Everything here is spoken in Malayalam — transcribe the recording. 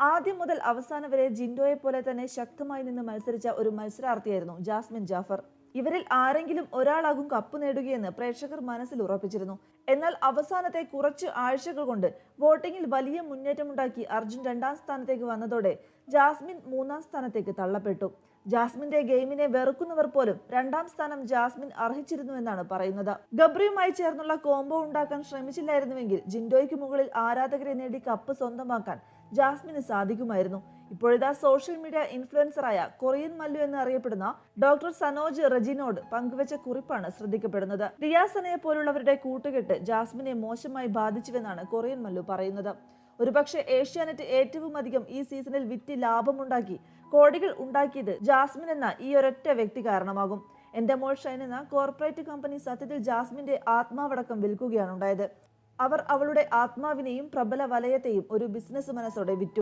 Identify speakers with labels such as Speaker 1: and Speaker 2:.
Speaker 1: ആദ്യം മുതൽ അവസാനം വരെ ജിൻഡോയെ പോലെ തന്നെ ശക്തമായി നിന്ന് മത്സരിച്ച ഒരു മത്സരാർത്ഥിയായിരുന്നു ജാസ്മിൻ ജാഫർ. ഇവരിൽ ആരെങ്കിലും ഒരാളാകും കപ്പ് നേടുകയെന്ന് പ്രേക്ഷകർ മനസ്സിൽ ഉറപ്പിച്ചിരുന്നു. എന്നാൽ അവസാനത്തെ കുറച്ച് ആഴ്ചകൾ കൊണ്ട് വോട്ടിംഗിൽ വലിയ മുന്നേറ്റമുണ്ടാക്കി അർജുൻ 2ാം സ്ഥാനത്തേക്ക് വന്നതോടെ ജാസ്മിൻ 3ാം സ്ഥാനത്തേക്ക് തള്ളപ്പെട്ടു. ജാസ്മിന്റെ ഗെയിമിനെ വെറുക്കുന്നവർ പോലും 2ാം സ്ഥാനം ജാസ്മിൻ അർഹിച്ചിരുന്നുവെന്നാണ് പറയുന്നത്. ഗബ്രിയുമായി ചേർന്നുള്ള കോംബോ ഉണ്ടാക്കാൻ ശ്രമിച്ചില്ലായിരുന്നുവെങ്കിൽ ജിൻഡോയ്ക്ക് മുകളിൽ ആരാധകരെ നേടി കപ്പ് സ്വന്തമാക്കാൻ ജാസ്മിന് സാധിക്കുമായിരുന്നു. ഇപ്പോഴിതാ സോഷ്യൽ മീഡിയ ഇൻഫ്ലുവൻസറായ കൊറിയൻ മല്ലു എന്ന് അറിയപ്പെടുന്ന ഡോക്ടർ സനോജ് റെജിനോട് പങ്കുവച്ച കുറിപ്പാണ് ശ്രദ്ധിക്കപ്പെടുന്നത്. റിയാസനയെ പോലുള്ളവരുടെ കൂട്ടുകെട്ട് ജാസ്മിനെ മോശമായി ബാധിച്ചുവെന്നാണ് കൊറിയൻ മല്ലു പറയുന്നത്. ഒരുപക്ഷെ ഏഷ്യാനെറ്റ് ഏറ്റവും അധികം ഈ സീസണിൽ വിറ്റ് ലാഭമുണ്ടാക്കി കോടികൾ ഉണ്ടാക്കിയത് ജാസ്മിൻ എന്ന ഈ ഒരൊറ്റ വ്യക്തി കാരണമാകും. എൻഡമോൾ ഷൈൻ എന്ന കോർപ്പറേറ്റ് കമ്പനി സത്യത്തിൽ ജാസ്മിന്റെ ആത്മാവടക്കം വിൽക്കുകയാണ് ഉണ്ടായത്. അവർ അവളുടെ ആത്മാവിനെയും പ്രബല വലയത്തെയും ഒരു ബിസിനസ് മനസ്സോടെ വിറ്റു.